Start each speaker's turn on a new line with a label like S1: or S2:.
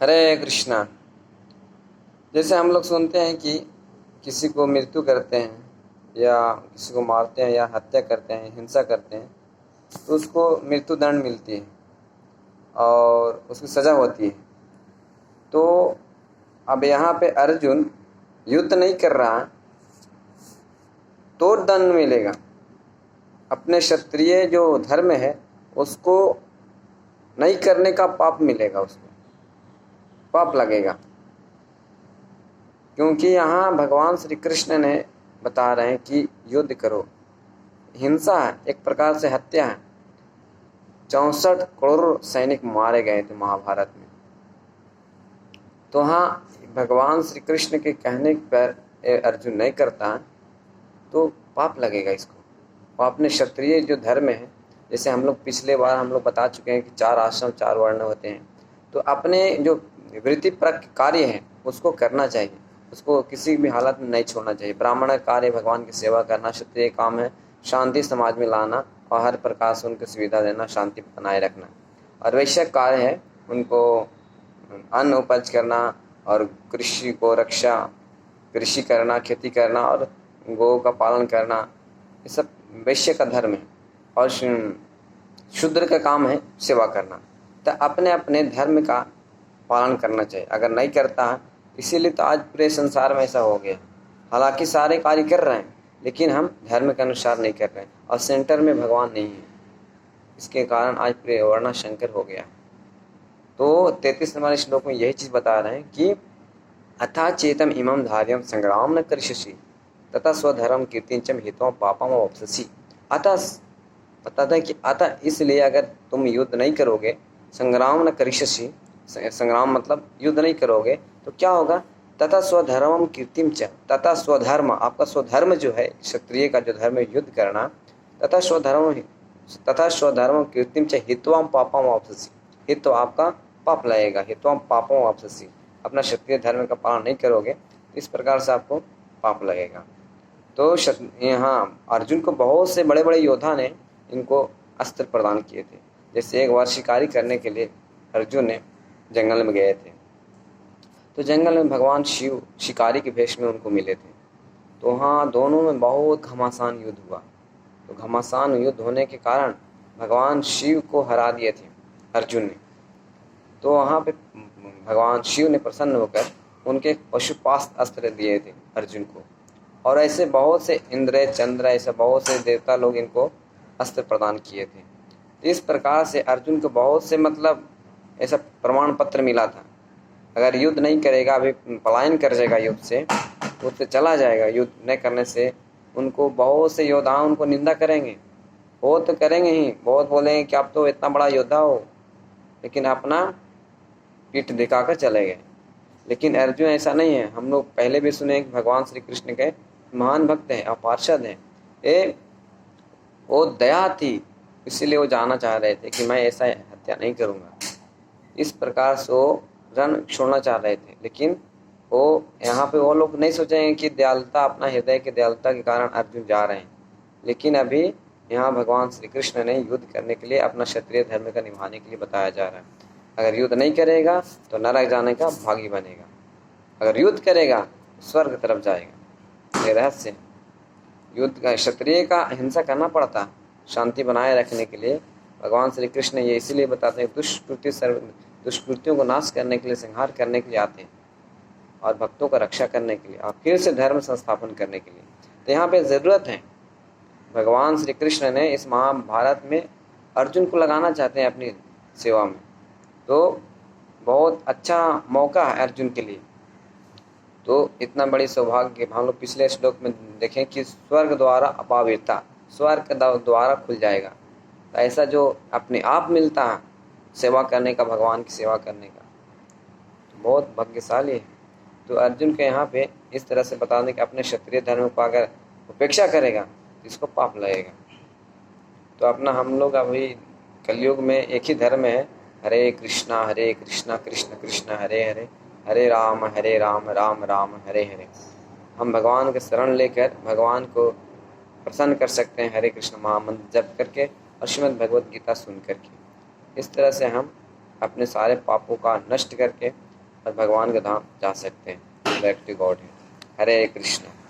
S1: हरे कृष्णा। जैसे हम लोग सुनते हैं कि किसी को मृत्यु करते हैं या किसी को मारते हैं या हत्या करते हैं, हिंसा करते हैं, तो उसको मृत्यु दंड मिलती है और उसकी सज़ा होती है। तो अब यहाँ पे अर्जुन युद्ध नहीं कर रहा तो दंड मिलेगा। अपने क्षत्रिय जो धर्म है उसको नहीं करने का पाप मिलेगा, उसको पाप लगेगा। क्योंकि यहाँ भगवान श्री कृष्ण ने बता रहे हैं कि युद्ध करो। हिंसा है, एक प्रकार से हत्या है। 64 करोड़ सैनिक मारे गए थे महाभारत में। तो हाँ, भगवान श्री कृष्ण के कहने पर अर्जुन नहीं करता तो पाप लगेगा इसको। और अपने क्षत्रिय जो धर्म है, जैसे हम लोग पिछले बार हम लोग बता चुके हैं कि 4 आश्रम 4 वर्ण होते हैं, तो अपने जो वृत्तिपरक कार्य है उसको करना चाहिए, उसको किसी भी हालत में नहीं छोड़ना चाहिए। ब्राह्मण कार्य भगवान की सेवा करना, क्षत्रिय काम है शांति समाज में लाना और हर प्रकार से उनको सुविधा देना, शांति बनाए रखना। और वैश्य कार्य है उनको अन्न उपज करना और कृषि को रक्षा, कृषि करना, खेती करना और गौ का पालन करना, ये सब वैश्य का धर्म है। और शूद्र का काम है सेवा करना। तो अपने अपने धर्म का पालन करना चाहिए। अगर नहीं करता है, इसीलिए तो आज पूरे संसार में ऐसा हो गया। हालांकि सारे कार्य कर रहे हैं लेकिन हम धर्म के अनुसार नहीं कर रहे हैं और सेंटर में भगवान नहीं है। इसके कारण आज पूरे वर्णा शंकर हो गया। तो 33 नंबर श्लोक में यही चीज़ बता रहे हैं कि अथा चेतम इमं धार्यम संग्राम न करिष्यसि तथा स्वधर्म कीर्तिंचम हितों पापम वापससी। अतः बताता है कि अतः इसलिए अगर तुम युद्ध नहीं करोगे, संग्राम न करिष्यसि, संग्राम मतलब युद्ध नहीं करोगे तो क्या होगा, तथा स्वधर्मम कीर्तिम च, तथा स्वधर्म, आपका स्वधर्म जो है क्षत्रिय का जो धर्म है युद्ध करना, तथा स्वधर्म कीर्तिम च हित्वाम पापम वापससी, हित तो आपका पाप लगेगा, हित्वाम पापम वापससी। अपना क्षत्रिय धर्म का पालन नहीं करोगे इस प्रकार से आपको पाप लगेगा। तो यहाँ अर्जुन को बहुत से बड़े बड़े योद्धा ने इनको अस्त्र प्रदान किए थे। जैसे एक बार शिकारी करने के लिए अर्जुन ने जंगल में गए थे, तो जंगल में भगवान शिव शिकारी के भेष में उनको मिले थे। तो वहाँ दोनों में बहुत घमासान युद्ध हुआ। तो घमासान युद्ध होने के कारण भगवान शिव को हरा दिए थे अर्जुन ने। तो वहाँ पे भगवान शिव ने प्रसन्न होकर उनके पशुपास्त्र अस्त्र दिए थे अर्जुन को। और ऐसे बहुत से इंद्र चंद्र, ऐसे बहुत से देवता लोग इनको अस्त्र प्रदान किए थे। इस प्रकार से अर्जुन को बहुत से मतलब ऐसा प्रमाण पत्र मिला था। अगर युद्ध नहीं करेगा, अभी पलायन कर जाएगा युद्ध से चला जाएगा, युद्ध नहीं करने से उनको बहुत से योद्धा उनको निंदा करेंगे, वो तो करेंगे ही, बहुत बोलेंगे कि आप तो इतना बड़ा योद्धा हो, लेकिन अपना पीठ दिखाकर चले गए। लेकिन अर्जुन ऐसा नहीं है। हम लोग पहले भी सुने कि भगवान श्री कृष्ण के महान भक्त हैं और पार्षद हैं। वो दया थी, इसीलिए वो जानना चाह रहे थे कि मैं ऐसा हत्या नहीं करूँगा। इस प्रकार से वो रण छोड़ना चाह रहे थे। लेकिन वो यहाँ पे वो लोग नहीं सोचेंगे कि दयालुता, अपना हृदय की दयालुता के कारण अर्जुन जा रहे हैं। लेकिन अभी यहाँ भगवान श्री कृष्ण ने युद्ध करने के लिए, अपना क्षत्रिय धर्म का निभाने के लिए बताया जा रहा है। अगर युद्ध नहीं करेगा तो नरक जाने का भागी बनेगा, अगर युद्ध करेगा स्वर्ग तरफ जाएगा। ये रहस्य है। युद्ध का, क्षत्रिय का हिंसा करना पड़ता शांति बनाए रखने के लिए। भगवान श्री कृष्ण ये इसीलिए बताते हैं दुष्कृत्यों को नाश करने के लिए, संहार करने के लिए आते हैं और भक्तों का रक्षा करने के लिए और फिर से धर्म संस्थापन करने के लिए। तो यहाँ पे ज़रूरत है, भगवान श्री कृष्ण ने इस महाभारत में अर्जुन को लगाना चाहते हैं अपनी सेवा में। तो बहुत अच्छा मौका है अर्जुन के लिए। तो इतना बड़ी सौभाग्य हम लोग पिछले श्लोक में देखें कि स्वर्ग द्वारा अपाविरता, स्वर्ग द्वारा खुल जाएगा। तो ऐसा जो अपने आप मिलता है सेवा करने का, भगवान की सेवा करने का, तो बहुत भाग्यशाली है। तो अर्जुन के यहाँ पे इस तरह से बता दें कि अपने क्षत्रिय धर्म को अगर उपेक्षा करेगा तो इसको पाप लगेगा। तो अपना हम लोग अभी कलयुग में एक ही धर्म है, हरे कृष्णा कृष्ण कृष्ण हरे हरे, हरे राम राम राम हरे हरे। हम भगवान के शरण लेकर भगवान को प्रसन्न कर सकते हैं हरे कृष्ण महामंत्र जप करके और श्रीमद् भगवद गीता सुन करके। इस तरह से हम अपने सारे पापों का नष्ट करके और भगवान के धाम जा सकते हैं। बैक टू गॉड है। हरे कृष्ण।